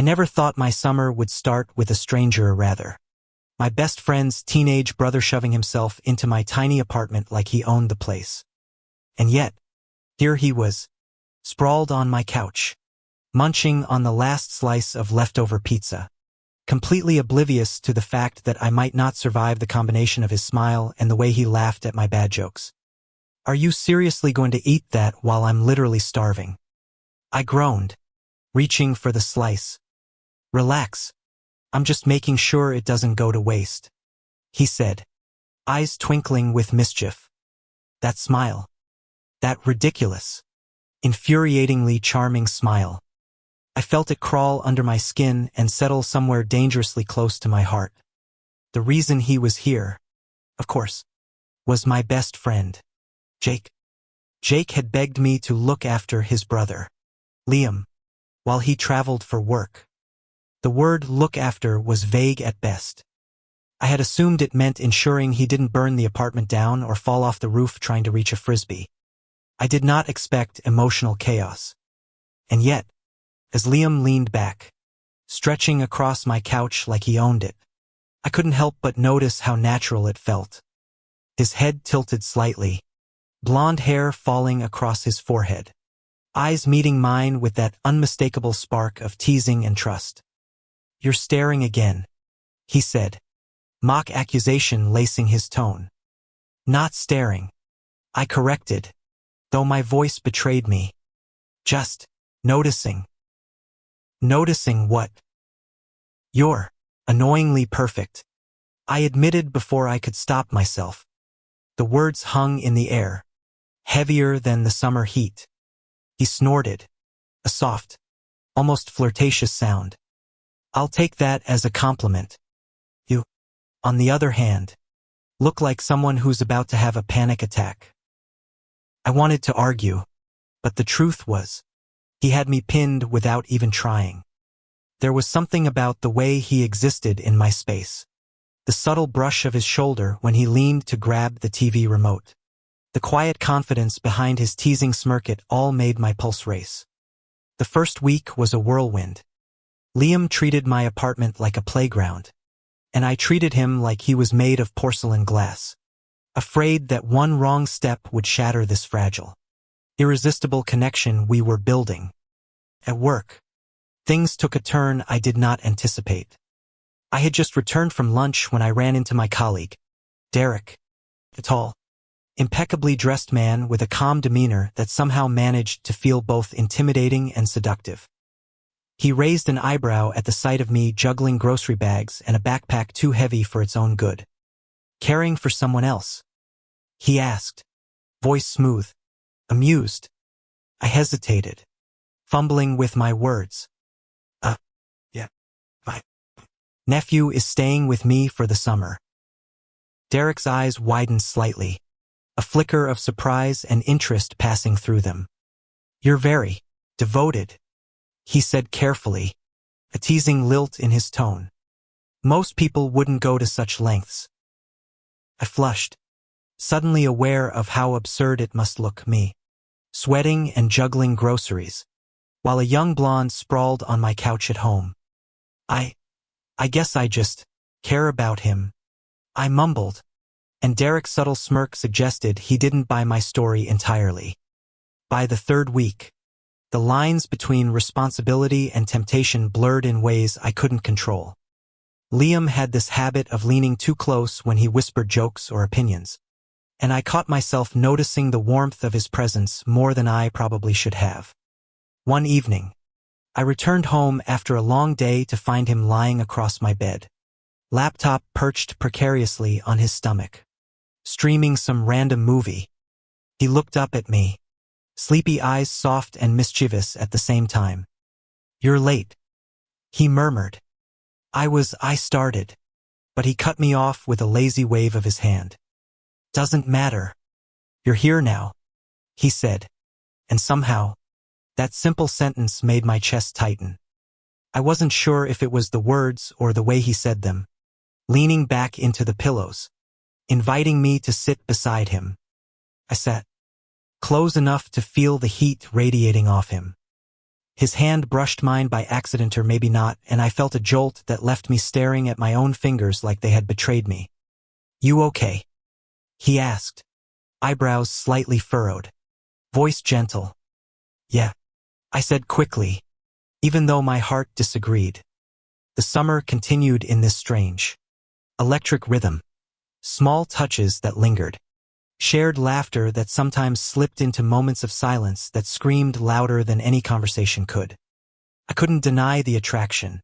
never thought my summer would start with a stranger, rather. My best friend's teenage brother shoving himself into my tiny apartment like he owned the place. And yet, here he was, sprawled on my couch, munching on the last slice of leftover pizza, completely oblivious to the fact that I might not survive the combination of his smile and the way he laughed at my bad jokes. "Are you seriously going to eat that while I'm literally starving?" I groaned, reaching for the slice. "Relax. I'm just making sure it doesn't go to waste," he said, eyes twinkling with mischief. That smile. That ridiculous, infuriatingly charming smile. I felt it crawl under my skin and settle somewhere dangerously close to my heart. The reason he was here, of course, was my best friend, Jake. Jake had begged me to look after his brother, Liam, while he traveled for work. The word "look after" was vague at best. I had assumed it meant ensuring he didn't burn the apartment down or fall off the roof trying to reach a frisbee. I did not expect emotional chaos. And yet, as Liam leaned back, stretching across my couch like he owned it, I couldn't help but notice how natural it felt. His head tilted slightly, blonde hair falling across his forehead, eyes meeting mine with that unmistakable spark of teasing and trust. "You're staring again," he said, mock accusation lacing his tone. "Not staring," I corrected, though my voice betrayed me. "Just noticing." "Noticing what?" "You're annoyingly perfect," I admitted before I could stop myself. The words hung in the air, heavier than the summer heat. He snorted, a soft, almost flirtatious sound. "I'll take that as a compliment. You, on the other hand, look like someone who's about to have a panic attack." I wanted to argue, but the truth was, he had me pinned without even trying. There was something about the way he existed in my space. The subtle brush of his shoulder when he leaned to grab the TV remote. The quiet confidence behind his teasing smirk, it all made my pulse race. The first week was a whirlwind. Liam treated my apartment like a playground, and I treated him like he was made of porcelain glass, afraid that one wrong step would shatter this fragile, irresistible connection we were building. At work, things took a turn I did not anticipate. I had just returned from lunch when I ran into my colleague, Derek, the tall, impeccably dressed man with a calm demeanor that somehow managed to feel both intimidating and seductive. He raised an eyebrow at the sight of me juggling grocery bags and a backpack too heavy for its own good. "Caring for someone else?" he asked, voice smooth, amused. I hesitated, fumbling with my words. Yeah, my nephew is staying with me for the summer." Derek's eyes widened slightly, a flicker of surprise and interest passing through them. "You're very devoted," he said carefully, a teasing lilt in his tone. "Most people wouldn't go to such lengths." I flushed, suddenly aware of how absurd it must look, me, sweating and juggling groceries, while a young blonde sprawled on my couch at home. I guess I just care about him," I mumbled, and Derek's subtle smirk suggested he didn't buy my story entirely. By the third week, the lines between responsibility and temptation blurred in ways I couldn't control. Liam had this habit of leaning too close when he whispered jokes or opinions, and I caught myself noticing the warmth of his presence more than I probably should have. One evening, I returned home after a long day to find him lying across my bed, laptop perched precariously on his stomach, streaming some random movie. He looked up at me, sleepy eyes soft and mischievous at the same time. "You're late," he murmured. I started, but he cut me off with a lazy wave of his hand. "Doesn't matter. You're here now," he said, and somehow, that simple sentence made my chest tighten. I wasn't sure if it was the words or the way he said them. Leaning back into the pillows, inviting me to sit beside him. I sat close enough to feel the heat radiating off him. His hand brushed mine by accident or maybe not, and I felt a jolt that left me staring at my own fingers like they had betrayed me. "You okay?" he asked, eyebrows slightly furrowed, voice gentle. "Yeah," I said quickly, even though my heart disagreed. The summer continued in this strange, electric rhythm, small touches that lingered, shared laughter that sometimes slipped into moments of silence that screamed louder than any conversation could. I couldn't deny the attraction,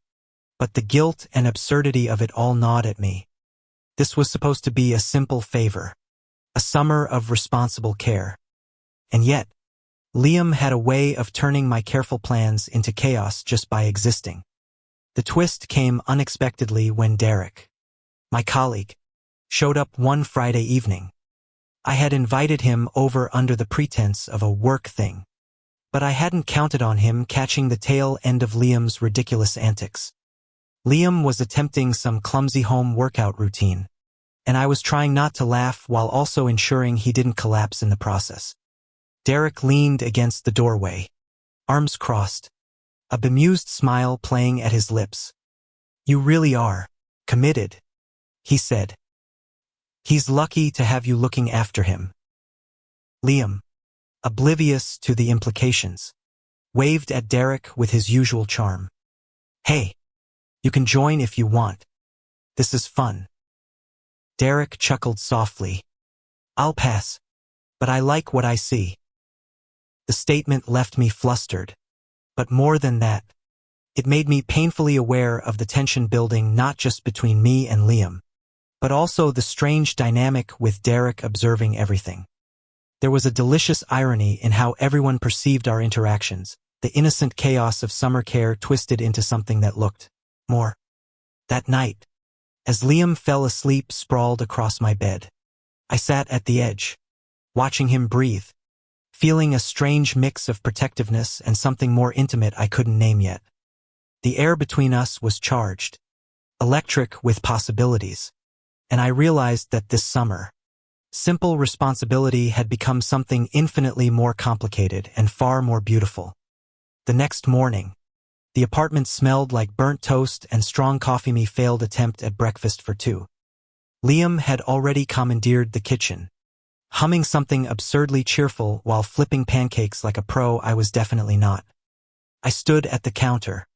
but the guilt and absurdity of it all gnawed at me. This was supposed to be a simple favor, a summer of responsible care. And yet, Liam had a way of turning my careful plans into chaos just by existing. The twist came unexpectedly when Derek, my colleague, showed up one Friday evening. I had invited him over under the pretense of a work thing, but I hadn't counted on him catching the tail end of Liam's ridiculous antics. Liam was attempting some clumsy home workout routine, and I was trying not to laugh while also ensuring he didn't collapse in the process. Derek leaned against the doorway, arms crossed, a bemused smile playing at his lips. "You really are committed," he said. "He's lucky to have you looking after him." Liam, oblivious to the implications, waved at Derek with his usual charm. "Hey, you can join if you want. This is fun." Derek chuckled softly. "I'll pass, but I like what I see." The statement left me flustered, but more than that, it made me painfully aware of the tension building not just between me and Liam, but also the strange dynamic with Derek observing everything. There was a delicious irony in how everyone perceived our interactions, the innocent chaos of summer care twisted into something that looked more. That night, as Liam fell asleep sprawled across my bed, I sat at the edge, watching him breathe, feeling a strange mix of protectiveness and something more intimate I couldn't name yet. The air between us was charged, electric with possibilities, and I realized that this summer, simple responsibility had become something infinitely more complicated and far more beautiful. The next morning, the apartment smelled like burnt toast and strong coffee. My failed attempt at breakfast for two. Liam had already commandeered the kitchen, humming something absurdly cheerful while flipping pancakes like a pro I was definitely not. I stood at the counter,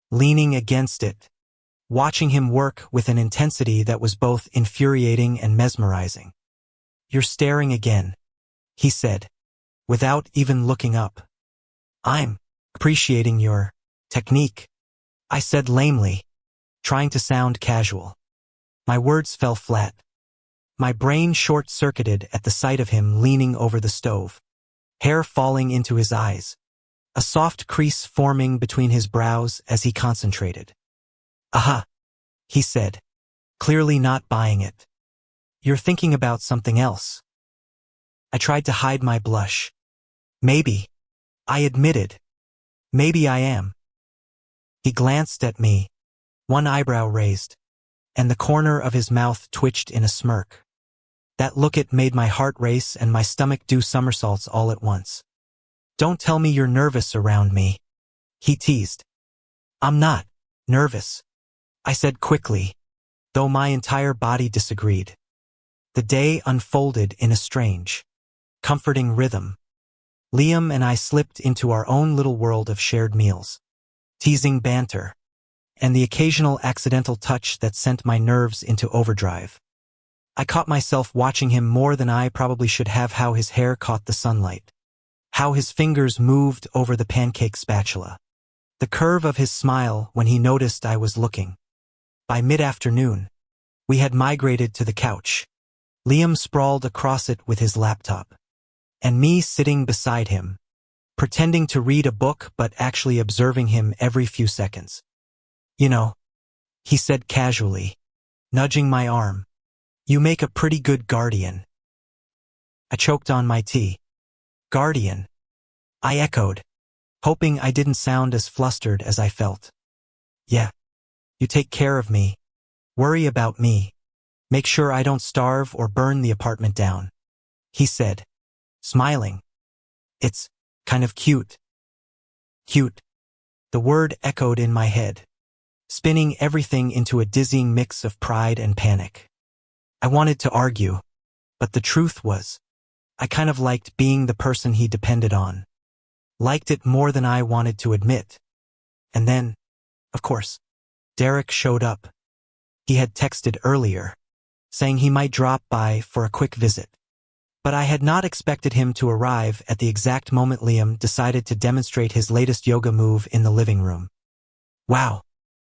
leaning against it, watching him work with an intensity that was both infuriating and mesmerizing. "You're staring again," he said, without even looking up. "I'm appreciating your technique," I said lamely, trying to sound casual. My words fell flat. My brain short-circuited at the sight of him leaning over the stove, hair falling into his eyes, a soft crease forming between his brows as he concentrated. "Aha," he said, clearly not buying it. "You're thinking about something else." I tried to hide my blush. "Maybe," I admitted. "Maybe I am." He glanced at me, one eyebrow raised, and the corner of his mouth twitched in a smirk. That look it made my heart race and my stomach do somersaults all at once. "Don't tell me you're nervous around me," he teased. "I'm not nervous," I said quickly, though my entire body disagreed. The day unfolded in a strange, comforting rhythm. Liam and I slipped into our own little world of shared meals, teasing banter, and the occasional accidental touch that sent my nerves into overdrive. I caught myself watching him more than I probably should have, how his hair caught the sunlight, how his fingers moved over the pancake spatula, the curve of his smile when he noticed I was looking. By mid-afternoon, we had migrated to the couch, Liam sprawled across it with his laptop, and me sitting beside him, pretending to read a book but actually observing him every few seconds. "You know," he said casually, nudging my arm, "you make a pretty good guardian." I choked on my tea. "Guardian?" I echoed, hoping I didn't sound as flustered as I felt. "Yeah. You take care of me, worry about me, make sure I don't starve or burn the apartment down," he said, smiling. "It's kind of cute." "Cute," The word echoed in my head, spinning everything into a dizzying mix of pride and panic. I wanted to argue, but the truth was, I kind of liked being the person he depended on. Liked it more than I wanted to admit. And then, of course, Derek showed up. He had texted earlier, saying he might drop by for a quick visit. But I had not expected him to arrive at the exact moment Liam decided to demonstrate his latest yoga move in the living room. "Wow,"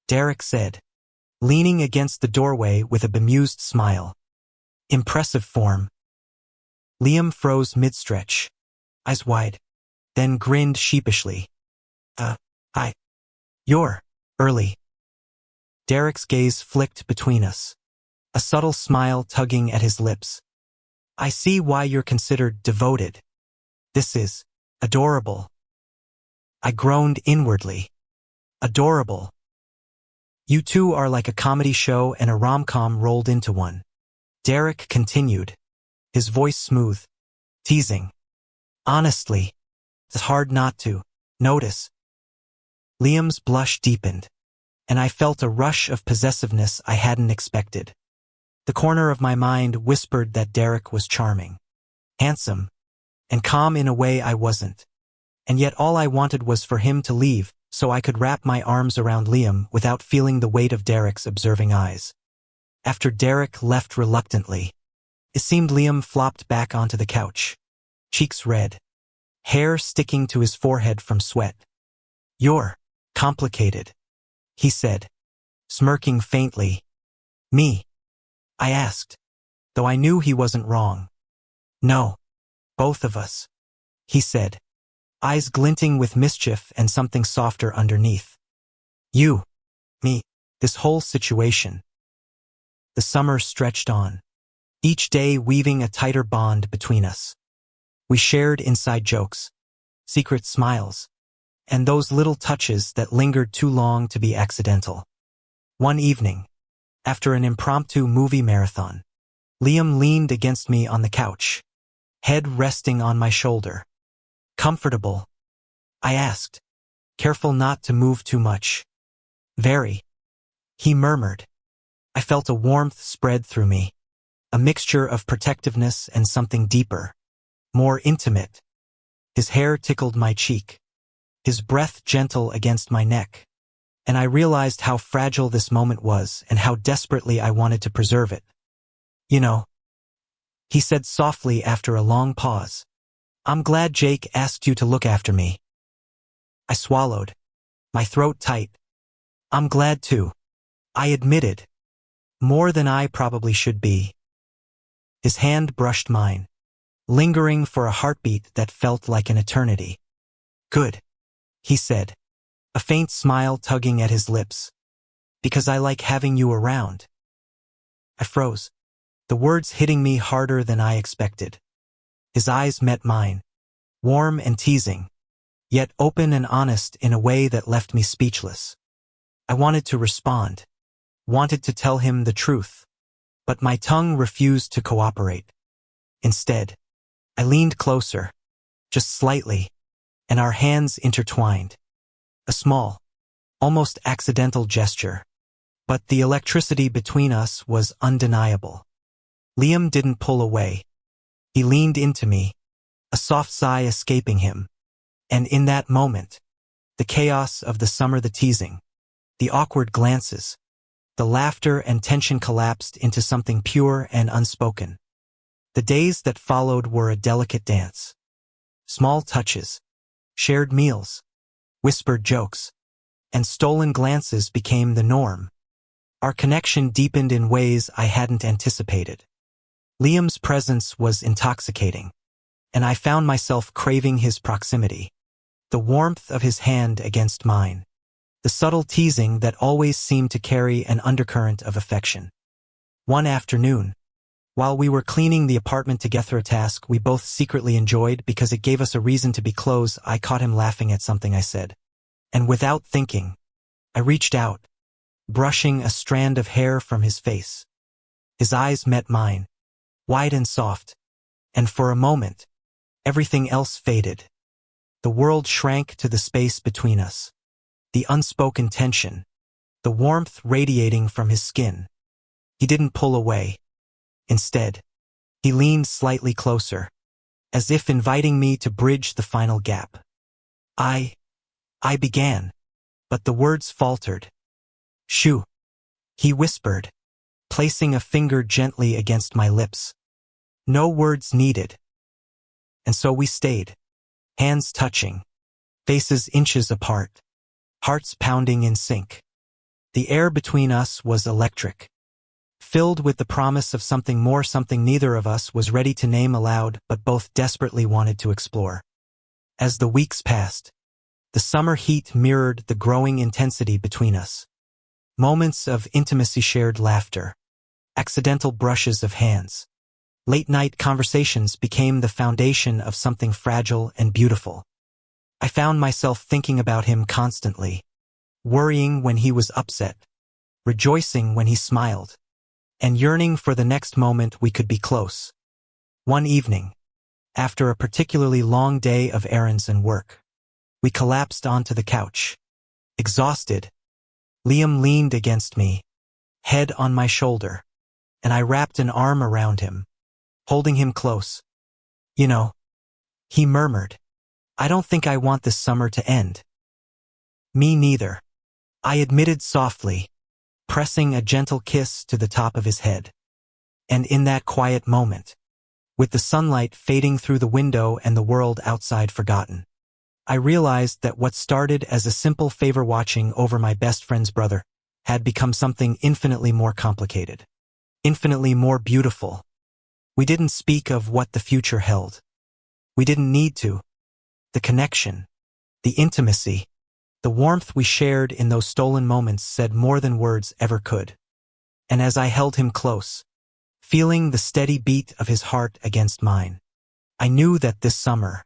Derek said, leaning against the doorway with a bemused smile. "Impressive form." Liam froze mid-stretch, eyes wide, then grinned sheepishly. You're early." Derek's gaze flicked between us, a subtle smile tugging at his lips. "I see why you're considered devoted. This is adorable." I groaned inwardly. Adorable. "You two are like a comedy show and a rom-com rolled into one," Derek continued, his voice smooth, teasing. "Honestly, it's hard not to notice." Liam's blush deepened, and I felt a rush of possessiveness I hadn't expected. The corner of my mind whispered that Derek was charming, handsome, and calm in a way I wasn't. And yet all I wanted was for him to leave so I could wrap my arms around Liam without feeling the weight of Derek's observing eyes. After Derek left reluctantly, it seemed Liam flopped back onto the couch, cheeks red, hair sticking to his forehead from sweat. "You're complicated," he said, smirking faintly. "Me?" I asked, though I knew he wasn't wrong. "No, both of us," he said, eyes glinting with mischief and something softer underneath. "You, me, this whole situation." The summer stretched on, each day weaving a tighter bond between us. We shared inside jokes, secret smiles, and those little touches that lingered too long to be accidental. One evening, after an impromptu movie marathon, Liam leaned against me on the couch, head resting on my shoulder. "Comfortable?" I asked, careful not to move too much. "Very," he murmured. I felt a warmth spread through me, a mixture of protectiveness and something deeper, more intimate. His hair tickled my cheek, his breath gentle against my neck, and I realized how fragile this moment was and how desperately I wanted to preserve it. "You know," he said softly after a long pause, "I'm glad Jake asked you to look after me." I swallowed, my throat tight. "I'm glad too," I admitted, more than I probably should be. His hand brushed mine, lingering for a heartbeat that felt like an eternity. "Good," he said, a faint smile tugging at his lips. "Because I like having you around." I froze, the words hitting me harder than I expected. His eyes met mine, warm and teasing, yet open and honest in a way that left me speechless. I wanted to respond, wanted to tell him the truth, but my tongue refused to cooperate. Instead, I leaned closer, just slightly, and our hands intertwined. A small, almost accidental gesture, but the electricity between us was undeniable. Liam didn't pull away. He leaned into me, a soft sigh escaping him. And in that moment, the chaos of the summer, the teasing, the awkward glances, the laughter and tension collapsed into something pure and unspoken. The days that followed were a delicate dance. Small touches, shared meals, whispered jokes, and stolen glances became the norm. Our connection deepened in ways I hadn't anticipated. Liam's presence was intoxicating, and I found myself craving his proximity. The warmth of his hand against mine, the subtle teasing that always seemed to carry an undercurrent of affection. One afternoon, while we were cleaning the apartment together, a task we both secretly enjoyed because it gave us a reason to be close, I caught him laughing at something I said. And without thinking, I reached out, brushing a strand of hair from his face. His eyes met mine, wide and soft, and for a moment, everything else faded. The world shrank to the space between us. the unspoken tension, the warmth radiating from his skin. He didn't pull away. Instead, he leaned slightly closer, as if inviting me to bridge the final gap. I began, but the words faltered. "Shoo," he whispered, placing a finger gently against my lips. No words needed. And so we stayed, hands touching, faces inches apart, hearts pounding in sync. The air between us was electric, filled with the promise of something more, something neither of us was ready to name aloud but both desperately wanted to explore. As the weeks passed, the summer heat mirrored the growing intensity between us. Moments of intimacy, shared laughter, accidental brushes of hands. Late-night conversations became the foundation of something fragile and beautiful. I found myself thinking about him constantly, worrying when he was upset, rejoicing when he smiled, and yearning for the next moment we could be close. One evening, after a particularly long day of errands and work, we collapsed onto the couch. Exhausted, Liam leaned against me, head on my shoulder, and I wrapped an arm around him, holding him close. "You know," he murmured, "I don't think I want this summer to end." "Me neither," I admitted softly, pressing a gentle kiss to the top of his head. And in that quiet moment, with the sunlight fading through the window and the world outside forgotten, I realized that what started as a simple favor, watching over my best friend's brother, had become something infinitely more complicated, infinitely more beautiful. We didn't speak of what the future held. We didn't need to. The connection, the intimacy, the warmth we shared in those stolen moments said more than words ever could. And as I held him close, feeling the steady beat of his heart against mine, I knew that this summer,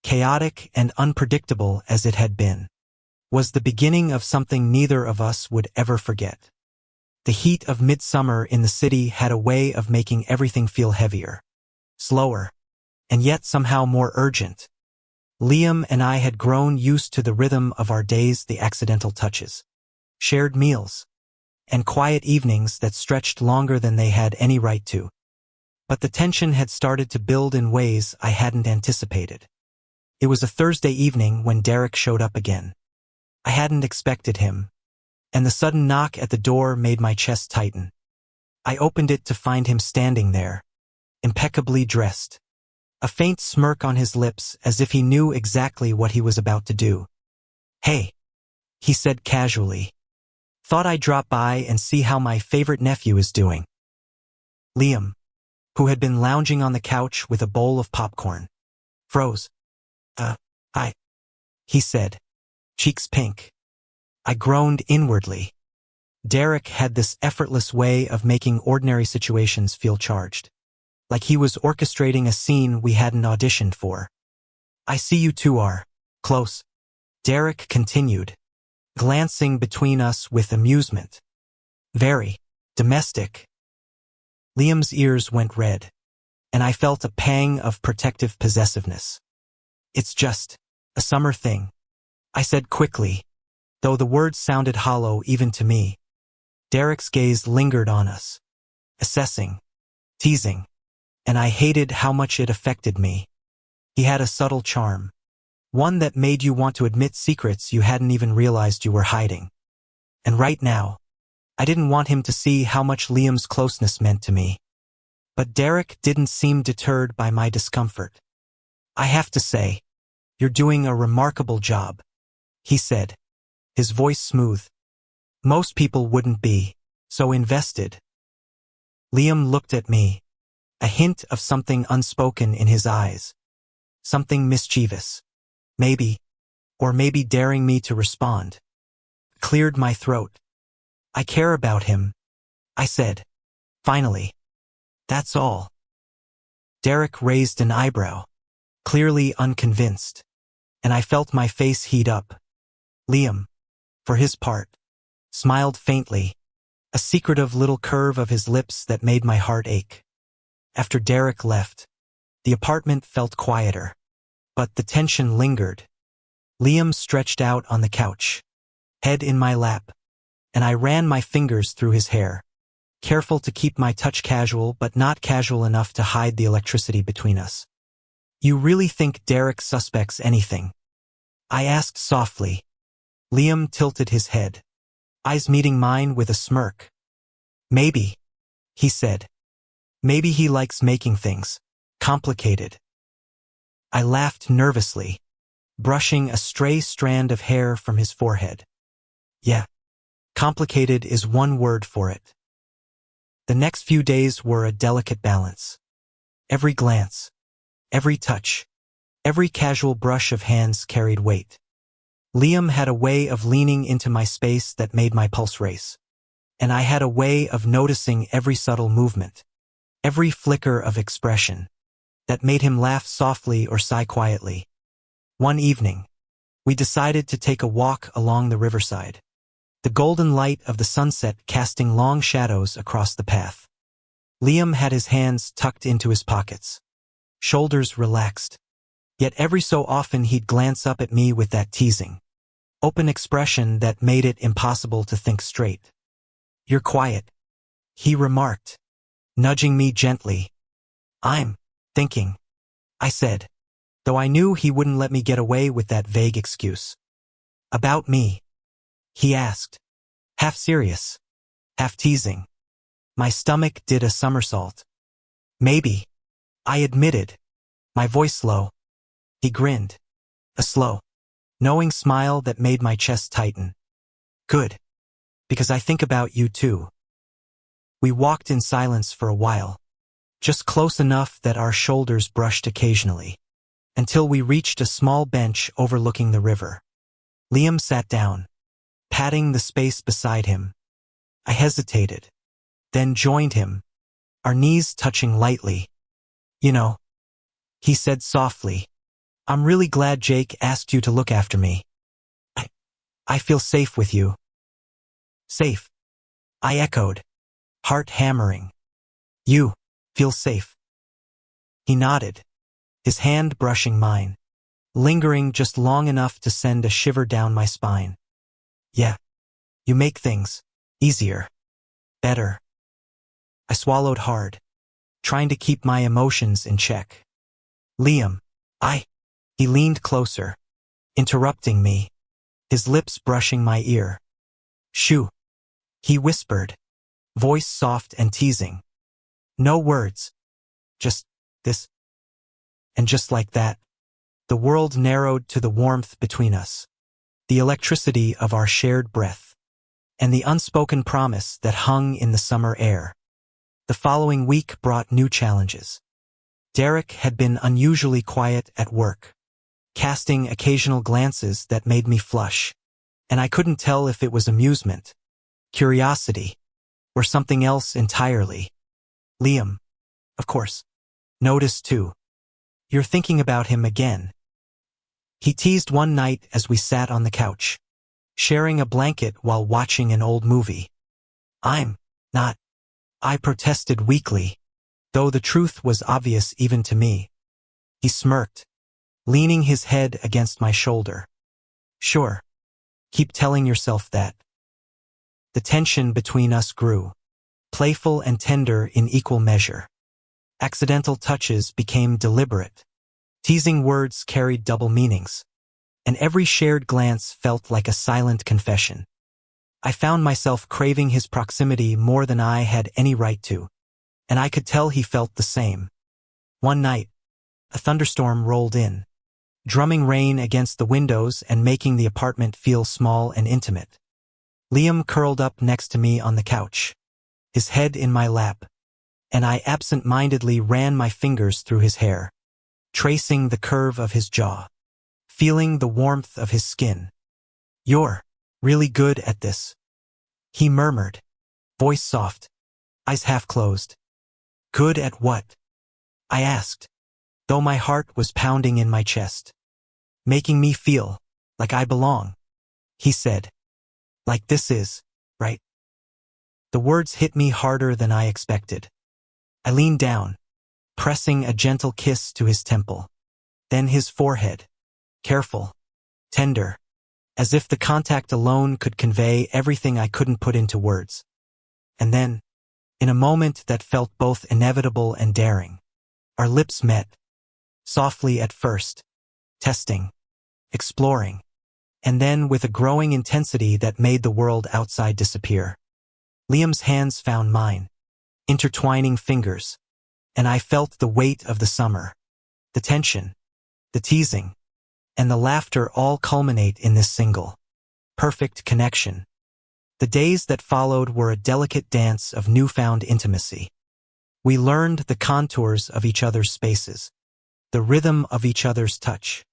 chaotic and unpredictable as it had been, was the beginning of something neither of us would ever forget. The heat of midsummer in the city had a way of making everything feel heavier, slower, and yet somehow more urgent. Liam and I had grown used to the rhythm of our days, the accidental touches, shared meals, and quiet evenings that stretched longer than they had any right to. But the tension had started to build in ways I hadn't anticipated. It was a Thursday evening when Derek showed up again. I hadn't expected him, and the sudden knock at the door made my chest tighten. I opened it to find him standing there, impeccably dressed, a faint smirk on his lips as if he knew exactly what he was about to do. "Hey," he said casually. "Thought I'd drop by and see how my favorite nephew is doing." Liam, who had been lounging on the couch with a bowl of popcorn, froze. Hi," he said, cheeks pink. I groaned inwardly. Derek had this effortless way of making ordinary situations feel charged, like he was orchestrating a scene we hadn't auditioned for. "I see you two are close," Derek continued, glancing between us with amusement. "Very domestic." Liam's ears went red, and I felt a pang of protective possessiveness. "It's just a summer thing," I said quickly, though the words sounded hollow even to me. Derek's gaze lingered on us, assessing, teasing, and I hated how much it affected me. He had a subtle charm, one that made you want to admit secrets you hadn't even realized you were hiding. And right now, I didn't want him to see how much Liam's closeness meant to me. But Derek didn't seem deterred by my discomfort. "I have to say, you're doing a remarkable job," he said, his voice smooth. "Most people wouldn't be so invested." Liam looked at me, a hint of something unspoken in his eyes, something mischievous, maybe, or maybe daring me to respond. Cleared my throat. "I care about him," I said, finally. "That's all." Derek raised an eyebrow, clearly unconvinced, and I felt my face heat up. Liam, for his part, smiled faintly, a secretive little curve of his lips that made my heart ache. After Derek left, the apartment felt quieter, but the tension lingered. Liam stretched out on the couch, head in my lap, and I ran my fingers through his hair, careful to keep my touch casual but not casual enough to hide the electricity between us. You really think Derek suspects anything? I asked softly. Liam tilted his head, eyes meeting mine with a smirk. Maybe, he said. Maybe he likes making things complicated. I laughed nervously, brushing a stray strand of hair from his forehead. Yeah, complicated is one word for it. The next few days were a delicate balance. Every glance, every touch, every casual brush of hands carried weight. Liam had a way of leaning into my space that made my pulse race, and I had a way of noticing every subtle movement, every flicker of expression, that made him laugh softly or sigh quietly. One evening, we decided to take a walk along the riverside, the golden light of the sunset casting long shadows across the path. Liam had his hands tucked into his pockets, shoulders relaxed, yet every so often he'd glance up at me with that teasing, open expression that made it impossible to think straight. You're quiet, he remarked, nudging me gently. I'm thinking, I said, though I knew he wouldn't let me get away with that vague excuse. About me? He asked, half serious, half teasing. My stomach did a somersault. Maybe, I admitted, my voice low. He grinned, a slow, knowing smile that made my chest tighten. Good, because I think about you too. We walked in silence for a while, just close enough that our shoulders brushed occasionally, until we reached a small bench overlooking the river. Liam sat down, patting the space beside him. I hesitated, then joined him, our knees touching lightly. You know, he said softly, I'm really glad Jake asked you to look after me. I feel safe with you. Safe, I echoed, heart hammering. You feel safe. He nodded, his hand brushing mine, lingering just long enough to send a shiver down my spine. Yeah, you make things easier, better. I swallowed hard, trying to keep my emotions in check. Liam, he leaned closer, interrupting me, his lips brushing my ear. Shoo, he whispered, voice soft and teasing. No words, just this. And just like that, the world narrowed to the warmth between us, the electricity of our shared breath, and the unspoken promise that hung in the summer air. The following week brought new challenges. Derek had been unusually quiet at work, casting occasional glances that made me flush, and I couldn't tell if it was amusement, curiosity, or something else entirely. Liam, of course, noticed too. You're thinking about him again. He teased one night as we sat on the couch, sharing a blanket while watching an old movie. I'm not, I protested weakly, though the truth was obvious even to me. He smirked, leaning his head against my shoulder. Sure, keep telling yourself that. The tension between us grew, playful and tender in equal measure. Accidental touches became deliberate. Teasing words carried double meanings, and every shared glance felt like a silent confession. I found myself craving his proximity more than I had any right to, and I could tell he felt the same. One night, a thunderstorm rolled in, drumming rain against the windows and making the apartment feel small and intimate. Liam curled up next to me on the couch, his head in my lap, and I absent-mindedly ran my fingers through his hair, tracing the curve of his jaw, feeling the warmth of his skin. You're really good at this, he murmured, voice soft, eyes half closed. Good at what? I asked, though my heart was pounding in my chest. Making me feel like I belong, he said. Like this is, right? The words hit me harder than I expected. I leaned down, pressing a gentle kiss to his temple, then his forehead, careful, tender, as if the contact alone could convey everything I couldn't put into words. And then, in a moment that felt both inevitable and daring, our lips met, softly at first, testing, exploring, and then with a growing intensity that made the world outside disappear. Liam's hands found mine, intertwining fingers, and I felt the weight of the summer, the tension, the teasing, and the laughter all culminate in this single, perfect connection. The days that followed were a delicate dance of newfound intimacy. We learned the contours of each other's spaces, the rhythm of each other's touch,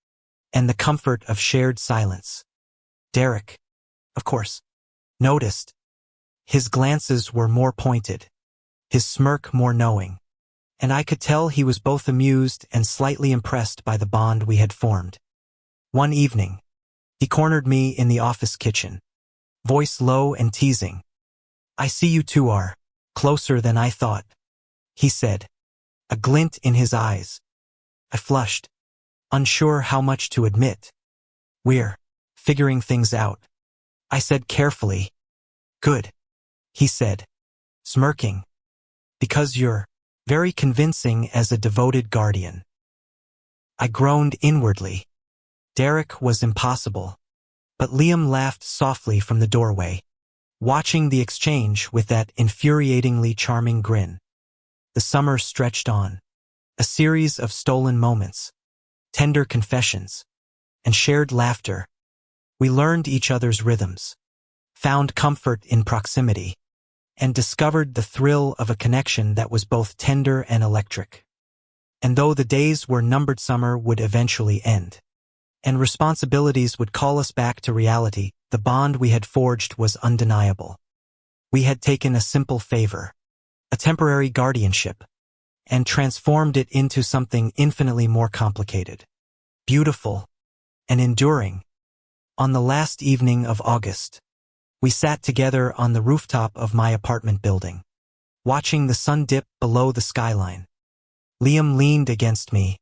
and the comfort of shared silence. Derek, of course, noticed. His glances were more pointed, his smirk more knowing, and I could tell he was both amused and slightly impressed by the bond we had formed. One evening, he cornered me in the office kitchen, voice low and teasing. "I see you two are closer than I thought," he said, a glint in his eyes. I flushed, unsure how much to admit. "We're figuring things out," I said carefully. "Good," he said, smirking, "because you're very convincing as a devoted guardian." I groaned inwardly. Derek was impossible, but Liam laughed softly from the doorway, watching the exchange with that infuriatingly charming grin. The summer stretched on, a series of stolen moments, tender confessions, and shared laughter. We learned each other's rhythms, found comfort in proximity, and discovered the thrill of a connection that was both tender and electric. And though the days were numbered, summer would eventually end, and responsibilities would call us back to reality, the bond we had forged was undeniable. We had taken a simple favor, a temporary guardianship, and transformed it into something infinitely more complicated, beautiful, and enduring. On the last evening of August, we sat together on the rooftop of my apartment building, watching the sun dip below the skyline. Liam leaned against me,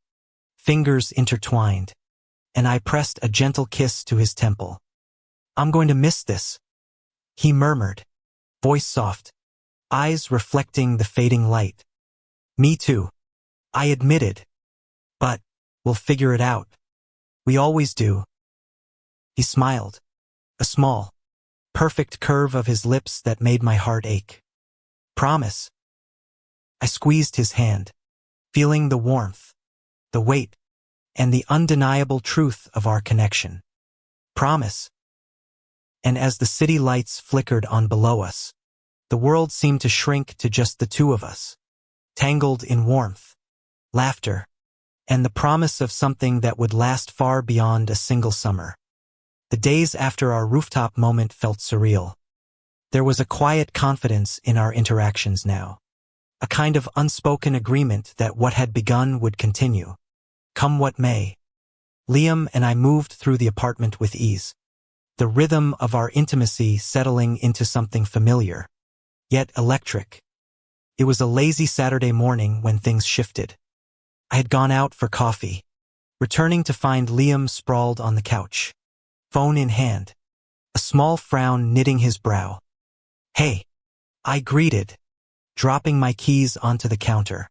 fingers intertwined, and I pressed a gentle kiss to his temple. "I'm going to miss this," he murmured, voice soft, eyes reflecting the fading light. "Me too," I admitted. "But we'll figure it out. We always do." He smiled, a small, perfect curve of his lips that made my heart ache. "Promise." I squeezed his hand, feeling the warmth, the weight, and the undeniable truth of our connection. "Promise." And as the city lights flickered on below us, the world seemed to shrink to just the two of us, tangled in warmth, laughter, and the promise of something that would last far beyond a single summer. The days after our rooftop moment felt surreal. There was a quiet confidence in our interactions now, a kind of unspoken agreement that what had begun would continue, come what may. Liam and I moved through the apartment with ease, the rhythm of our intimacy settling into something familiar, yet electric. It was a lazy Saturday morning when things shifted. I had gone out for coffee, returning to find Liam sprawled on the couch, phone in hand, a small frown knitting his brow. "Hey," I greeted, dropping my keys onto the counter.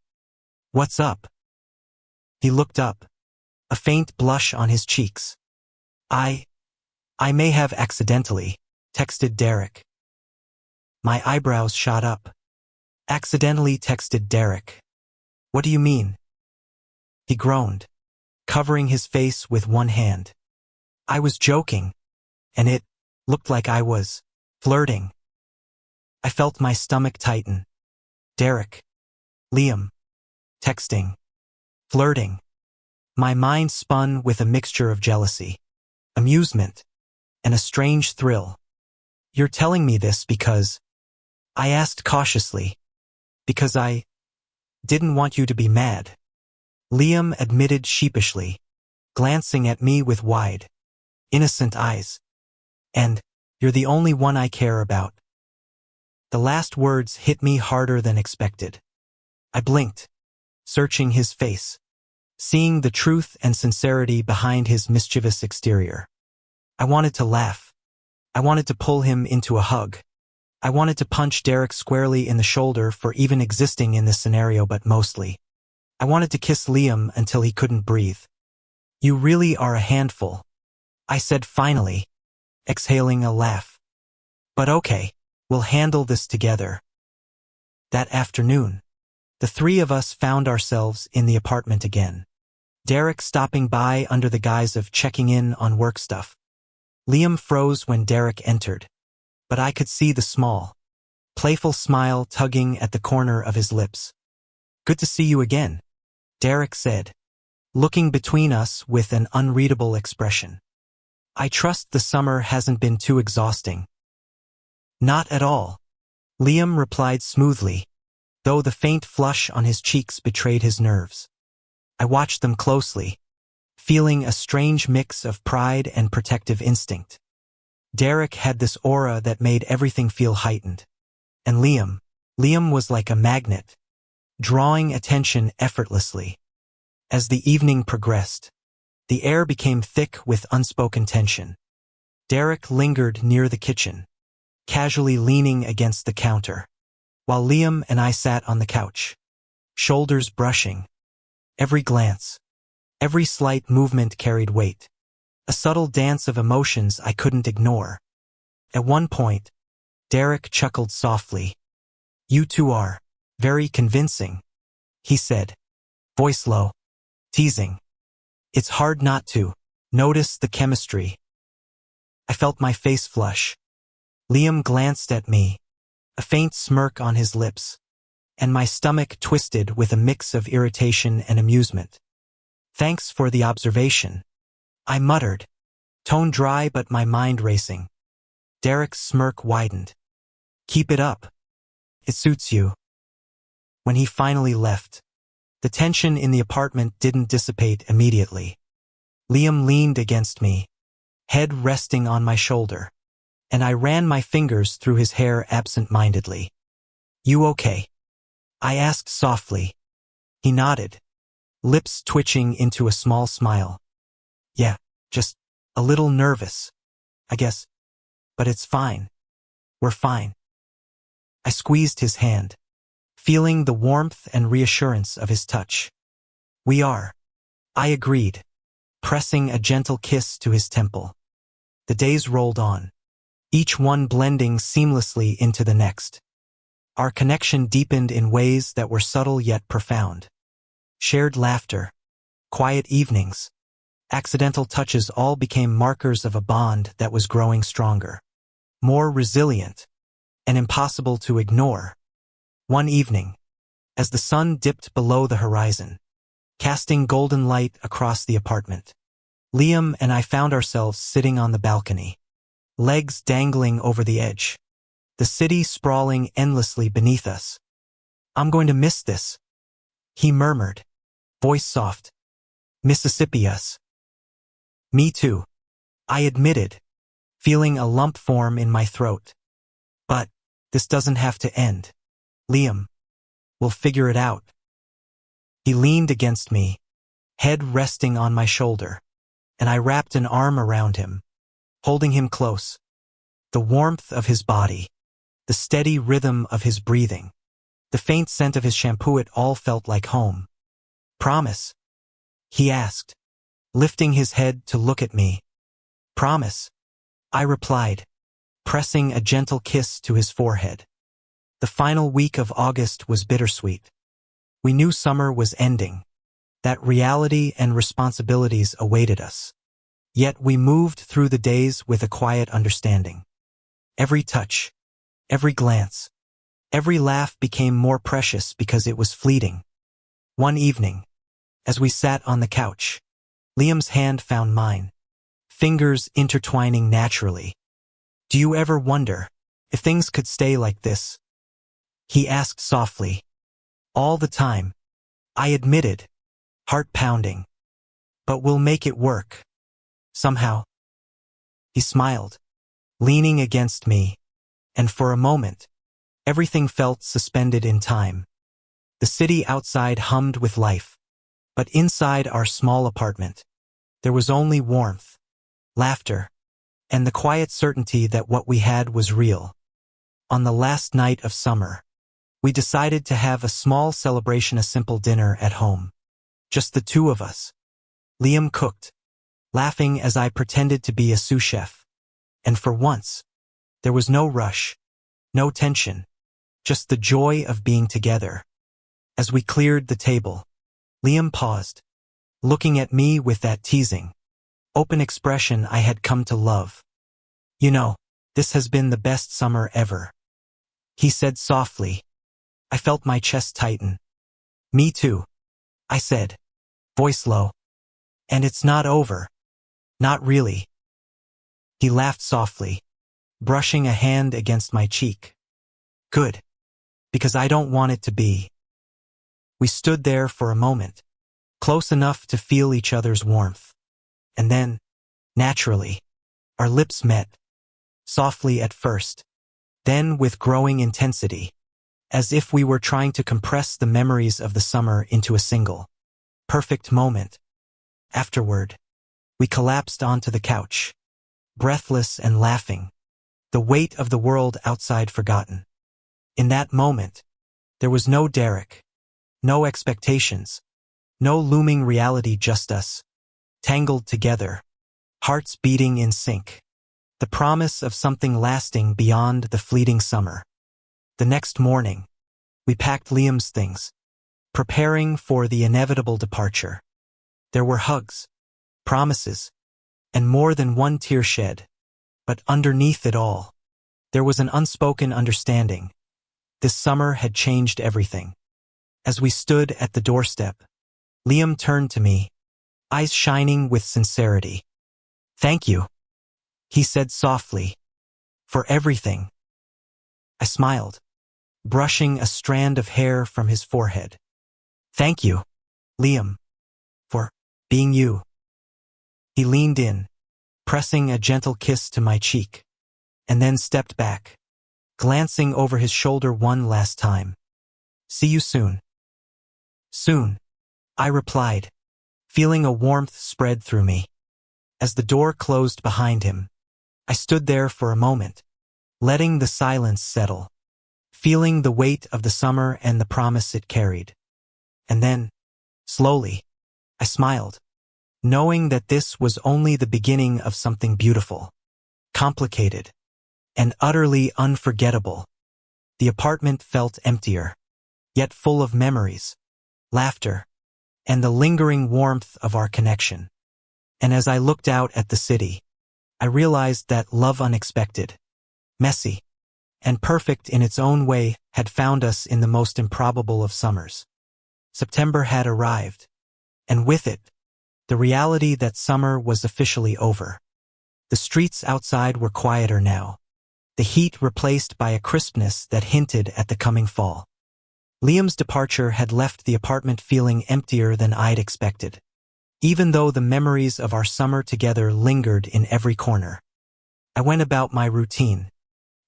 "What's up?" He looked up, a faint blush on his cheeks. I may have accidentally texted Derek." My eyebrows shot up. "Accidentally texted Derek? What do you mean?" He groaned, covering his face with one hand. "I was joking, and it looked like I was flirting." I felt my stomach tighten. Derek, Liam, texting, flirting. My mind spun with a mixture of jealousy, amusement, and a strange thrill. "You're telling me this because," I asked cautiously, "because I didn't want you to be mad," Liam admitted sheepishly, glancing at me with wide, innocent eyes. "And you're the only one I care about." The last words hit me harder than expected. I blinked, searching his face, seeing the truth and sincerity behind his mischievous exterior. I wanted to laugh. I wanted to pull him into a hug. I wanted to punch Derek squarely in the shoulder for even existing in this scenario, but mostly, I wanted to kiss Liam until he couldn't breathe. You really are a handful, I said finally, exhaling a laugh. But okay, we'll handle this together. That afternoon, the three of us found ourselves in the apartment again. Derek stopping by under the guise of checking in on work stuff. Liam froze when Derek entered, but I could see the small, playful smile tugging at the corner of his lips. Good to see you again, Derek said, looking between us with an unreadable expression. I trust the summer hasn't been too exhausting. Not at all, Liam replied smoothly, though the faint flush on his cheeks betrayed his nerves. I watched them closely, feeling a strange mix of pride and protective instinct. Derek had this aura that made everything feel heightened. And Liam was like a magnet, drawing attention effortlessly. As the evening progressed, the air became thick with unspoken tension. Derek lingered near the kitchen, casually leaning against the counter, while Liam and I sat on the couch, shoulders brushing. Every glance, every slight movement carried weight, a subtle dance of emotions I couldn't ignore. At one point, Derek chuckled softly. You two are very convincing, he said, voice low, teasing. It's hard not to notice the chemistry. I felt my face flush. Liam glanced at me, a faint smirk on his lips, and my stomach twisted with a mix of irritation and amusement. Thanks for the observation, I muttered, tone dry but my mind racing. Derek's smirk widened. Keep it up. It suits you. When he finally left, the tension in the apartment didn't dissipate immediately. Liam leaned against me, head resting on my shoulder, and I ran my fingers through his hair absent-mindedly. You okay? I asked softly. He nodded, lips twitching into a small smile. Yeah, just a little nervous, I guess. But it's fine. We're fine. I squeezed his hand, feeling the warmth and reassurance of his touch. We are, I agreed, pressing a gentle kiss to his temple. The days rolled on, each one blending seamlessly into the next. Our connection deepened in ways that were subtle yet profound. Shared laughter, quiet evenings, accidental touches all became markers of a bond that was growing stronger, more resilient, and impossible to ignore. One evening, as the sun dipped below the horizon, casting golden light across the apartment, Liam and I found ourselves sitting on the balcony, legs dangling over the edge, the city sprawling endlessly beneath us. I'm going to miss this, he murmured, voice soft. Mississippi us. Me too, I admitted, feeling a lump form in my throat. But this doesn't have to end. Liam, we'll figure it out. He leaned against me, head resting on my shoulder, and I wrapped an arm around him, holding him close. The warmth of his body, the steady rhythm of his breathing, the faint scent of his shampoo, it all felt like home. Promise? He asked, lifting his head to look at me. Promise, I replied, pressing a gentle kiss to his forehead. The final week of August was bittersweet. We knew summer was ending, that reality and responsibilities awaited us. Yet we moved through the days with a quiet understanding. Every touch, every glance, every laugh became more precious because it was fleeting. One evening, as we sat on the couch, Liam's hand found mine, fingers intertwining naturally. Do you ever wonder if things could stay like this? He asked softly. All the time, I admitted, heart pounding. But we'll make it work. Somehow. He smiled, leaning against me, and for a moment, everything felt suspended in time. The city outside hummed with life, but inside our small apartment, there was only warmth, laughter, and the quiet certainty that what we had was real. On the last night of summer, we decided to have a small celebration, a simple dinner at home. Just the two of us. Liam cooked, laughing as I pretended to be a sous chef. And for once, there was no rush, no tension, just the joy of being together. As we cleared the table, Liam paused, looking at me with that teasing, open expression I had come to love. "You know, this has been the best summer ever," he said softly. I felt my chest tighten. "Me too," I said, voice low. "And it's not over." "Not really." He laughed softly, brushing a hand against my cheek. "Good. Because I don't want it to be." We stood there for a moment, close enough to feel each other's warmth. And then, naturally, our lips met, softly at first, then with growing intensity, as if we were trying to compress the memories of the summer into a single, perfect moment. Afterward, we collapsed onto the couch, breathless and laughing, the weight of the world outside forgotten. In that moment, there was no Derek, no expectations, no looming reality, just us, tangled together, hearts beating in sync, the promise of something lasting beyond the fleeting summer. The next morning, we packed Liam's things, preparing for the inevitable departure. There were hugs, promises, and more than one tear shed. But underneath it all, there was an unspoken understanding. This summer had changed everything. As we stood at the doorstep, Liam turned to me, eyes shining with sincerity. "Thank you," he said softly, "for everything." I smiled, brushing a strand of hair from his forehead. "Thank you, Liam, for being you." He leaned in, pressing a gentle kiss to my cheek, and then stepped back, glancing over his shoulder one last time. "See you soon." "Soon," I replied, feeling a warmth spread through me. As the door closed behind him, I stood there for a moment, letting the silence settle, feeling the weight of the summer and the promise it carried. And then, slowly, I smiled, knowing that this was only the beginning of something beautiful, complicated, and utterly unforgettable. The apartment felt emptier, yet full of memories, laughter, and the lingering warmth of our connection. And as I looked out at the city, I realized that love, unexpected, messy, and perfect in its own way, had found us in the most improbable of summers. September had arrived, and with it, the reality that summer was officially over. The streets outside were quieter now, the heat replaced by a crispness that hinted at the coming fall. Liam's departure had left the apartment feeling emptier than I'd expected, even though the memories of our summer together lingered in every corner. I went about my routine,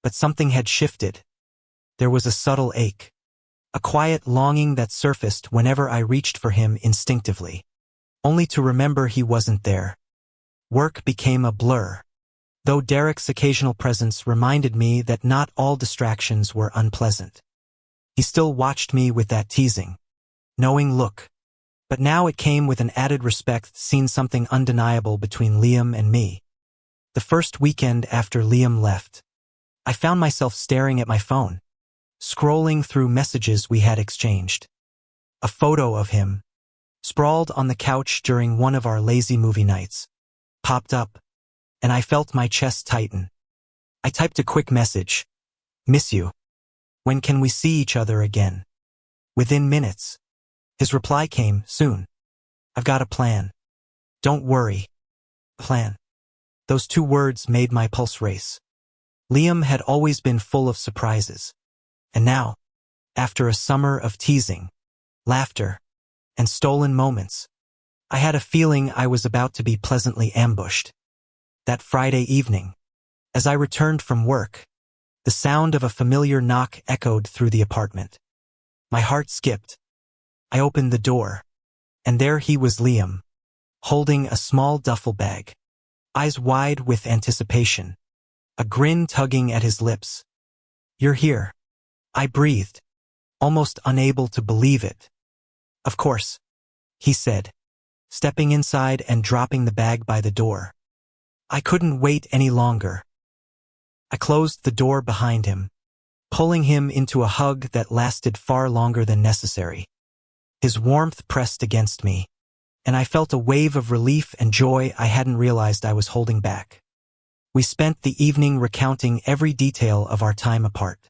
but something had shifted. There was a subtle ache, a quiet longing that surfaced whenever I reached for him instinctively, only to remember he wasn't there. Work became a blur, though Derek's occasional presence reminded me that not all distractions were unpleasant. He still watched me with that teasing, knowing look, but now it came with an added respect, seen something undeniable between Liam and me. The first weekend after Liam left, I found myself staring at my phone, scrolling through messages we had exchanged. A photo of him, sprawled on the couch during one of our lazy movie nights, popped up, and I felt my chest tighten. I typed a quick message, "Miss you. When can we see each other again?" Within minutes, his reply came, "Soon. I've got a plan." "Don't worry." Plan. Those two words made my pulse race. Liam had always been full of surprises. And now, after a summer of teasing, laughter, and stolen moments, I had a feeling I was about to be pleasantly ambushed. That Friday evening, as I returned from work, the sound of a familiar knock echoed through the apartment. My heart skipped. I opened the door, and there he was, Liam, holding a small duffel bag. eyes wide with anticipation, a grin tugging at his lips. "You're here," I breathed, almost unable to believe it. "Of course," he said, stepping inside and dropping the bag by the door. I couldn't wait any longer. I closed the door behind him, pulling him into a hug that lasted far longer than necessary. His warmth pressed against me, and I felt a wave of relief and joy I hadn't realized I was holding back. We spent the evening recounting every detail of our time apart,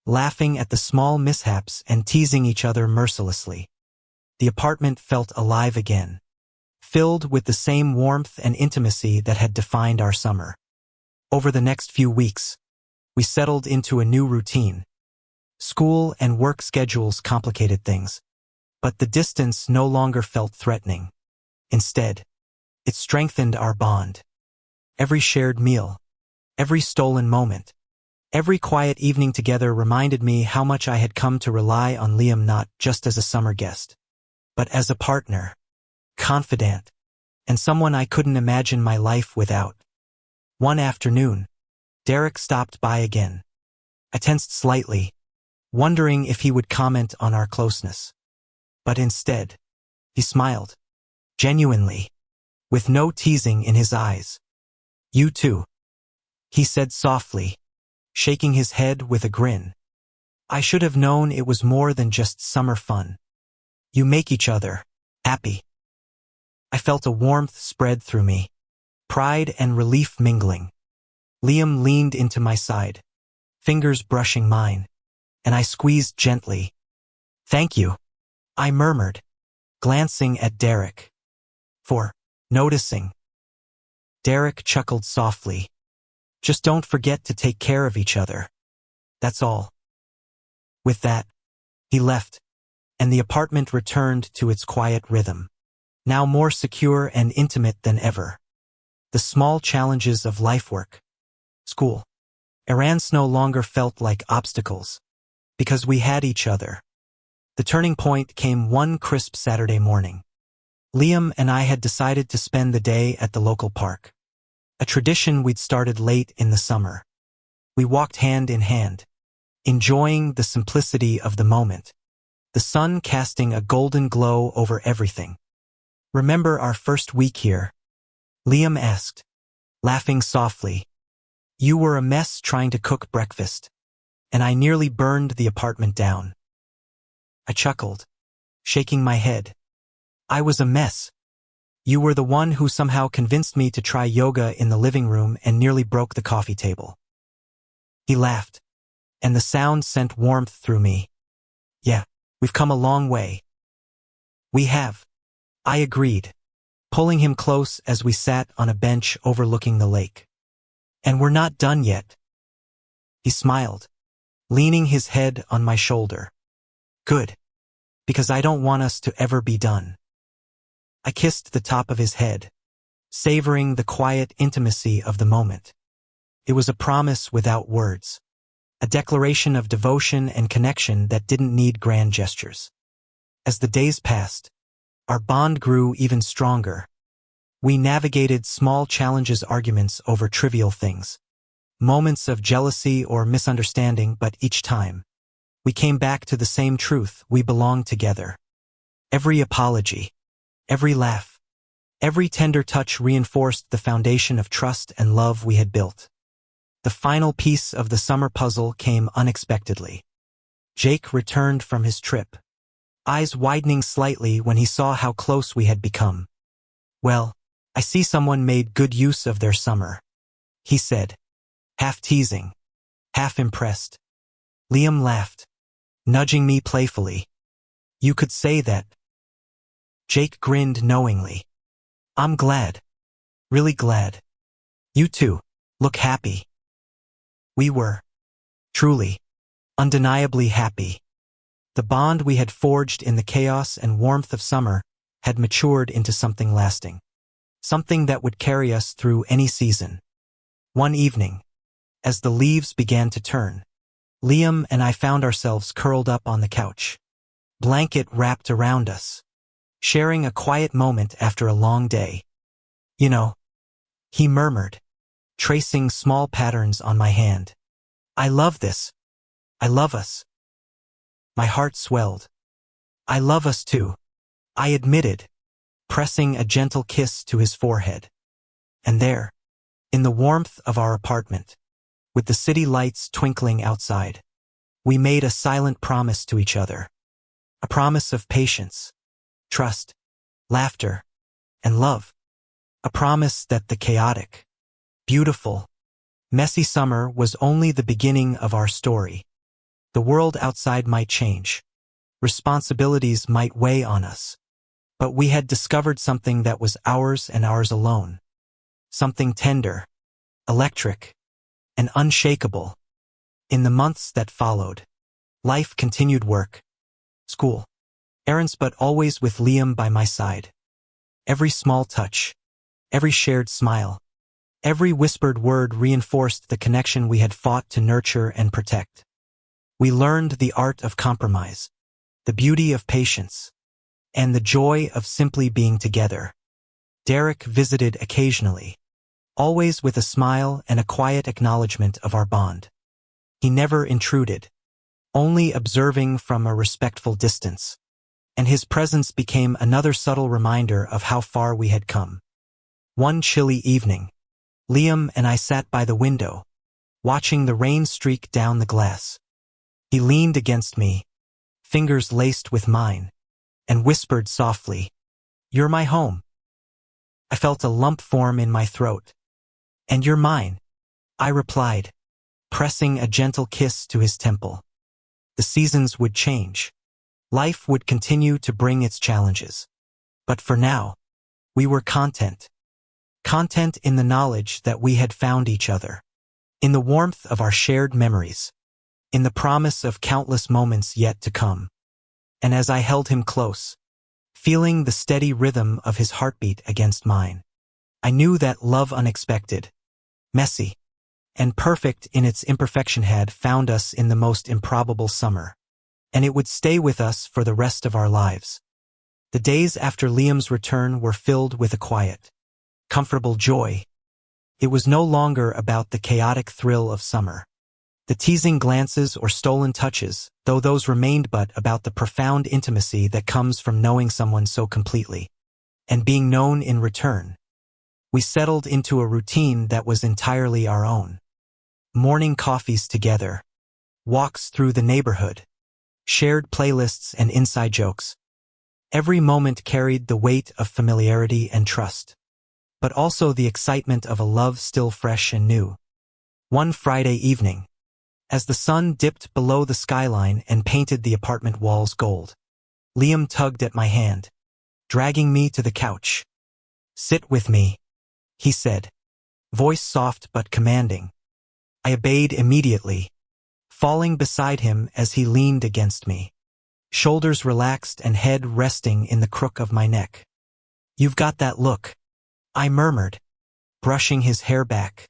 laughing at the small mishaps and teasing each other mercilessly. The apartment felt alive again, filled with the same warmth and intimacy that had defined our summer. Over the next few weeks, we settled into a new routine. School and work schedules complicated things, but the distance no longer felt threatening. Instead, it strengthened our bond. Every shared meal, every stolen moment, every quiet evening together reminded me how much I had come to rely on Liam not just as a summer guest, but as a partner, confidant, and someone I couldn't imagine my life without. One afternoon, Derek stopped by again. I tensed slightly, wondering if he would comment on our closeness. But instead, he smiled, genuinely, with no teasing in his eyes. "You too," he said softly, shaking his head with a grin. "I should have known it was more than just summer fun. You make each other happy." I felt a warmth spread through me, pride and relief mingling. Liam leaned into my side, fingers brushing mine, and I squeezed gently. "Thank you," I murmured, glancing at Derek. "For noticing." Derek chuckled softly. "Just don't forget to take care of each other. That's all." With that, he left, and the apartment returned to its quiet rhythm, now more secure and intimate than ever. The small challenges of life, work, school, errands no longer felt like obstacles, because we had each other. The turning point came one crisp Saturday morning. Liam and I had decided to spend the day at the local park, a tradition we'd started late in the summer. We walked hand in hand, enjoying the simplicity of the moment, the sun casting a golden glow over everything. "Remember our first week here?" Liam asked, laughing softly. "You were a mess trying to cook breakfast, and I nearly burned the apartment down." I chuckled, shaking my head. "I was a mess. You were the one who somehow convinced me to try yoga in the living room and nearly broke the coffee table." He laughed, and the sound sent warmth through me. "Yeah, we've come a long way." "We have," I agreed, pulling him close as we sat on a bench overlooking the lake. "And we're not done yet." He smiled, leaning his head on my shoulder. "Good, because I don't want us to ever be done." I kissed the top of his head, savoring the quiet intimacy of the moment. It was a promise without words, a declaration of devotion and connection that didn't need grand gestures. As the days passed, our bond grew even stronger. We navigated small challenges, arguments over trivial things, moments of jealousy or misunderstanding, but each time, we came back to the same truth: we belonged together. Every apology, every laugh, every tender touch reinforced the foundation of trust and love we had built. The final piece of the summer puzzle came unexpectedly. Jake returned from his trip, eyes widening slightly when he saw how close we had become. "Well, I see someone made good use of their summer," he said, half teasing, half impressed. Liam laughed, nudging me playfully. "You could say that." Jake grinned knowingly. "I'm glad. Really glad. You two look happy." We were. Truly, undeniably happy. The bond we had forged in the chaos and warmth of summer had matured into something lasting. Something that would carry us through any season. One evening, as the leaves began to turn, Liam and I found ourselves curled up on the couch, blanket wrapped around us, sharing a quiet moment after a long day. "You know, he murmured, tracing small patterns on my hand. I love this. I love us. My heart swelled. I love us too, I admitted, pressing a gentle kiss to his forehead. And there, in the warmth of our apartment, with the city lights twinkling outside, we made a silent promise to each other. A promise of patience, trust, laughter, and love. A promise that the chaotic, beautiful, messy summer was only the beginning of our story. The world outside might change. Responsibilities might weigh on us. But we had discovered something that was ours and ours alone. Something tender, electric, and unshakable. In the months that followed, life continued: work, school, errands, but always with Liam by my side. Every small touch, every shared smile, every whispered word reinforced the connection we had fought to nurture and protect. We learned the art of compromise, the beauty of patience, and the joy of simply being together. Derek visited occasionally, always with a smile and a quiet acknowledgement of our bond. He never intruded, only observing from a respectful distance, and his presence became another subtle reminder of how far we had come. One chilly evening, Liam and I sat by the window, watching the rain streak down the glass. He leaned against me, fingers laced with mine, and whispered softly, "You're my home." I felt a lump form in my throat. "And you're mine," I replied, pressing a gentle kiss to his temple. The seasons would change. Life would continue to bring its challenges. But for now, we were content. Content in the knowledge that we had found each other. In the warmth of our shared memories. In the promise of countless moments yet to come. And as I held him close, feeling the steady rhythm of his heartbeat against mine, I knew that love, unexpected, messy, and perfect in its imperfection, had found us in the most improbable summer, and it would stay with us for the rest of our lives. The days after Liam's return were filled with a quiet, comfortable joy. It was no longer about the chaotic thrill of summer, the teasing glances or stolen touches, though those remained, but about the profound intimacy that comes from knowing someone so completely, and being known in return. We settled into a routine that was entirely our own. Morning coffees together, walks through the neighborhood, shared playlists and inside jokes. Every moment carried the weight of familiarity and trust, but also the excitement of a love still fresh and new. One Friday evening, as the sun dipped below the skyline and painted the apartment walls gold, Liam tugged at my hand, dragging me to the couch. "Sit with me," he said, voice soft but commanding. I obeyed immediately, falling beside him as he leaned against me, shoulders relaxed and head resting in the crook of my neck. "You've got that look," I murmured, brushing his hair back.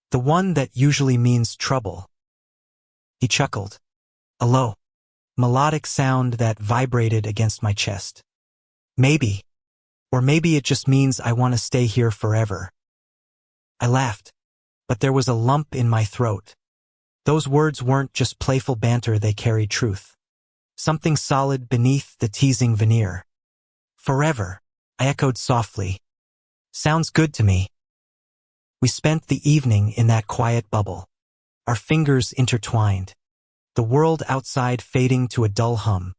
"The one that usually means trouble." He chuckled, a low, melodic sound that vibrated against my chest. "Maybe. Or maybe it just means I want to stay here forever." I laughed, but there was a lump in my throat. Those words weren't just playful banter, they carried truth. Something solid beneath the teasing veneer. "Forever," I echoed softly. "Sounds good to me." We spent the evening in that quiet bubble, our fingers intertwined, the world outside fading to a dull hum.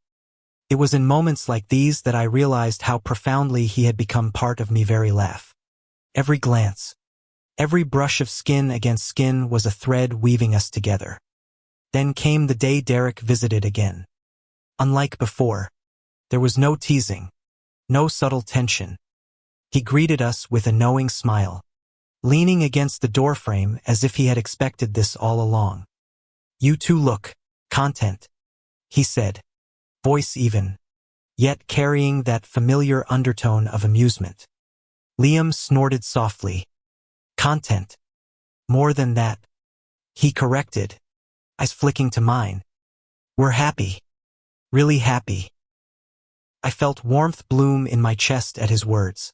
It was in moments like these that I realized how profoundly he had become part of me. Every laugh, every glance, every brush of skin against skin was a thread weaving us together. Then came the day Derek visited again. Unlike before, there was no teasing, no subtle tension. He greeted us with a knowing smile, leaning against the doorframe as if he had expected this all along. "You two look content," he said, voice even, yet carrying that familiar undertone of amusement. Liam snorted softly. "Content. More than that," he corrected, eyes flicking to mine. "We're happy. Really happy." I felt warmth bloom in my chest at his words.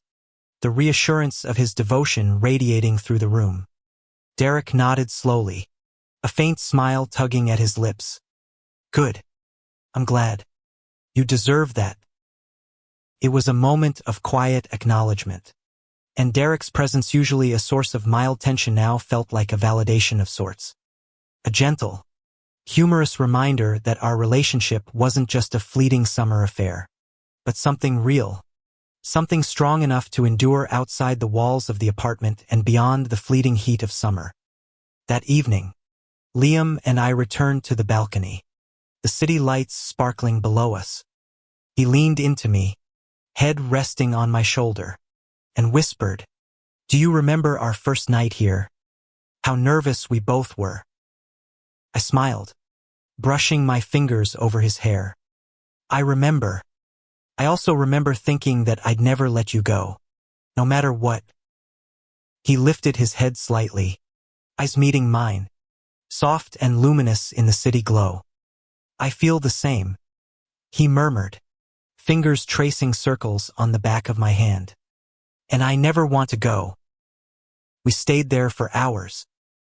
the reassurance of his devotion radiating through the room. Derek nodded slowly, a faint smile tugging at his lips. Good. I'm glad. You deserve that. It was a moment of quiet acknowledgement, and Derek's presence, usually a source of mild tension, now felt like a validation of sorts. A gentle, humorous reminder that our relationship wasn't just a fleeting summer affair, but something real, something strong enough to endure outside the walls of the apartment and beyond the fleeting heat of summer. That evening, Liam and I returned to the balcony, the city lights sparkling below us. He leaned into me, head resting on my shoulder, and whispered, "Do you remember our first night here? How nervous we both were." I smiled, brushing my fingers over his hair. I remember. I also remember thinking that I'd never let you go, no matter what. He lifted his head slightly, eyes meeting mine, soft and luminous in the city glow. I feel the same, he murmured, fingers tracing circles on the back of my hand. And I never want to go. We stayed there for hours,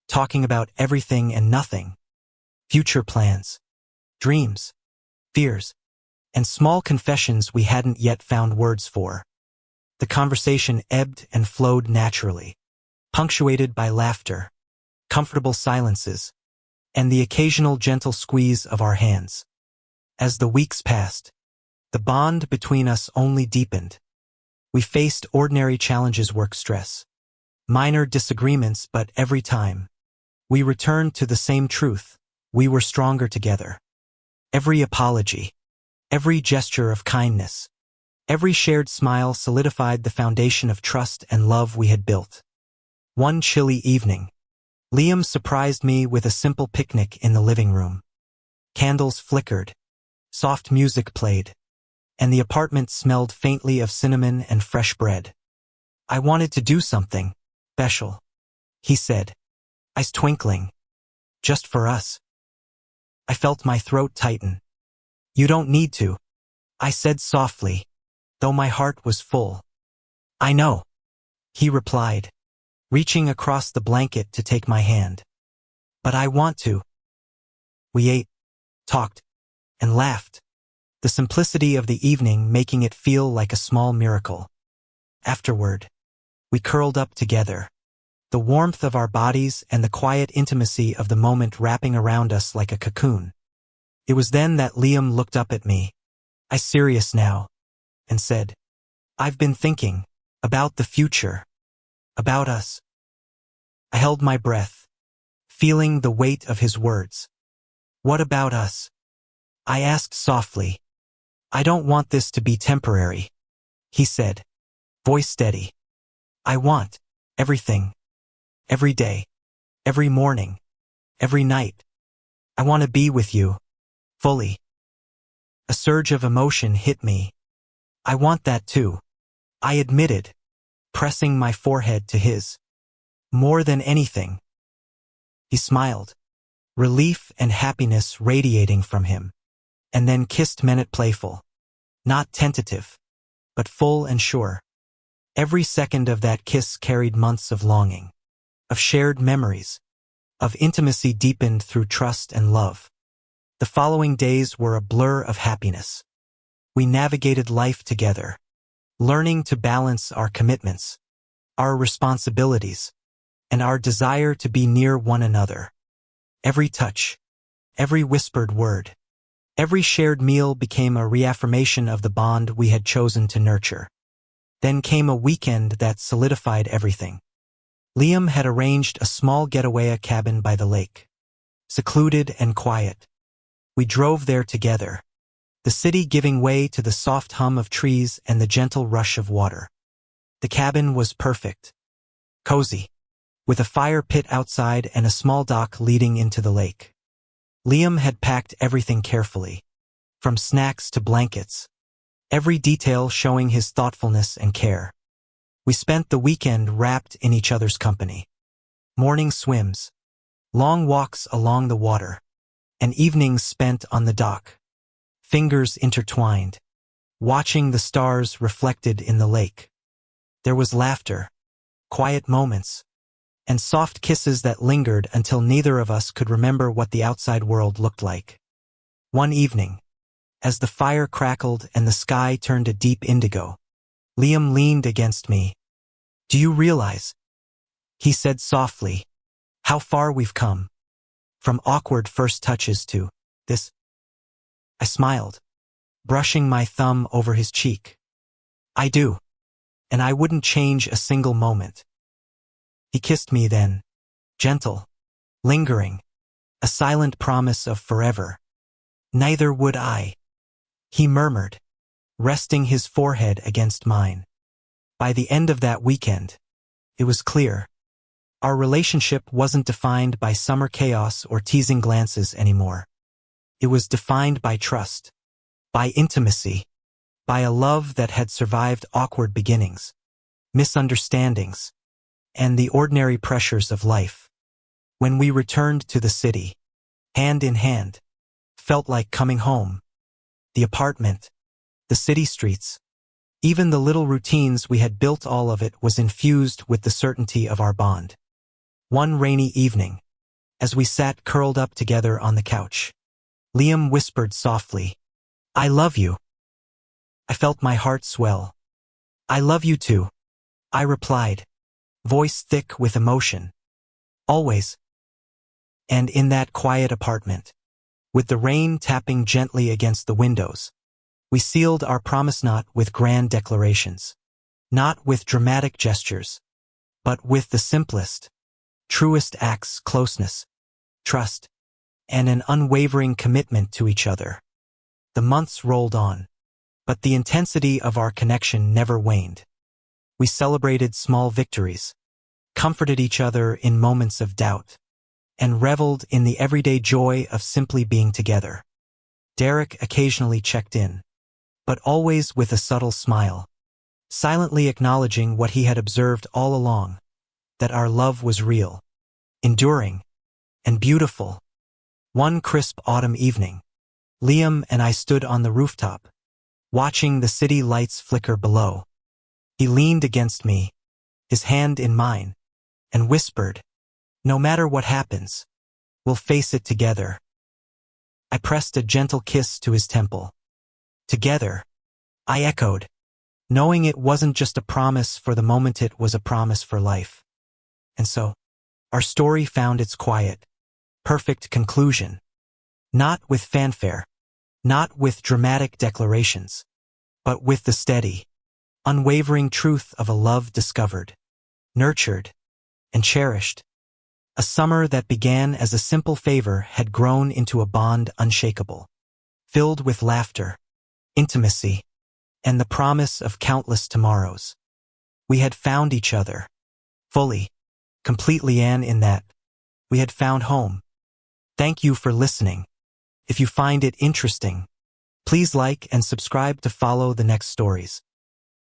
talking about everything and nothing. Future plans, dreams, fears, and small confessions we hadn't yet found words for. The conversation ebbed and flowed naturally, punctuated by laughter, comfortable silences, and the occasional gentle squeeze of our hands. As the weeks passed, the bond between us only deepened. We faced ordinary challenges, work stress, minor disagreements, but every time, we returned to the same truth: we were stronger together. Every apology, every gesture of kindness, every shared smile solidified the foundation of trust and love we had built. One chilly evening, Liam surprised me with a simple picnic in the living room. Candles flickered, soft music played, and the apartment smelled faintly of cinnamon and fresh bread. "I wanted to do something special," he said, eyes twinkling. "Just for us." I felt my throat tighten. "You don't need to," I said softly, though my heart was full. "I know," he replied, reaching across the blanket to take my hand. "But I want to." We ate, talked, and laughed, the simplicity of the evening making it feel like a small miracle. Afterward, we curled up together, the warmth of our bodies and the quiet intimacy of the moment wrapping around us like a cocoon. It was then that Liam looked up at me, eyes serious now, and said, "I've been thinking about the future, about us." I held my breath, feeling the weight of his words. "What about us?" I asked softly. "I don't want this to be temporary," he said, voice steady. "I want everything. Every day, every morning, every night. I want to be with you, fully." A surge of emotion hit me. "I want that too," I admitted, pressing my forehead to his. "More than anything." He smiled, relief and happiness radiating from him, and then kissed me, playful, not tentative, but full and sure. Every second of that kiss carried months of longing, of shared memories, of intimacy deepened through trust and love. The following days were a blur of happiness. We navigated life together, learning to balance our commitments, our responsibilities, and our desire to be near one another. Every touch, every whispered word, every shared meal became a reaffirmation of the bond we had chosen to nurture. Then came a weekend that solidified everything. Liam had arranged a small getaway cabin by the lake, secluded and quiet. We drove there together, the city giving way to the soft hum of trees and the gentle rush of water. The cabin was perfect, cozy, with a fire pit outside and a small dock leading into the lake. Liam had packed everything carefully, from snacks to blankets, every detail showing his thoughtfulness and care. We spent the weekend wrapped in each other's company. Morning swims, long walks along the water, and evenings spent on the dock, fingers intertwined, watching the stars reflected in the lake. There was laughter, quiet moments, and soft kisses that lingered until neither of us could remember what the outside world looked like. One evening, as the fire crackled and the sky turned a deep indigo, Liam leaned against me. "Do you realize," he said softly, "how far we've come? From awkward first touches to this?" I smiled, brushing my thumb over his cheek. "I do, and I wouldn't change a single moment." He kissed me then, gentle, lingering, a silent promise of forever. "Neither would I," he murmured, resting his forehead against mine. By the end of that weekend, it was clear. Our relationship wasn't defined by summer chaos or teasing glances anymore. It was defined by trust, by intimacy, by a love that had survived awkward beginnings, misunderstandings, and the ordinary pressures of life. When we returned to the city, hand in hand, felt like coming home. The apartment, the city streets, even the little routines we had built, all of it was infused with the certainty of our bond. One rainy evening, as we sat curled up together on the couch, Liam whispered softly, "I love you." I felt my heart swell. "I love you too," I replied, voice thick with emotion. "Always." And in that quiet apartment, with the rain tapping gently against the windows, we sealed our promise not with grand declarations, not with dramatic gestures, but with the simplest, truest acts: closeness, trust, and an unwavering commitment to each other. The months rolled on, but the intensity of our connection never waned. We celebrated small victories, comforted each other in moments of doubt, and reveled in the everyday joy of simply being together. Derek occasionally checked in, but always with a subtle smile, silently acknowledging what he had observed all along, that our love was real, enduring, and beautiful. One crisp autumn evening, Liam and I stood on the rooftop, watching the city lights flicker below. He leaned against me, his hand in mine, and whispered, "No matter what happens, we'll face it together." I pressed a gentle kiss to his temple. "Together," I echoed, knowing it wasn't just a promise for the moment, it was a promise for life. And so, our story found its quiet, perfect conclusion. Not with fanfare, not with dramatic declarations, but with the steady, unwavering truth of a love discovered, nurtured, and cherished. A summer that began as a simple favor had grown into a bond unshakable, filled with laughter, intimacy, and the promise of countless tomorrows. We had found each other, fully, completely, and in that, we had found home. Thank you for listening. If you find it interesting, please like and subscribe to follow the next stories.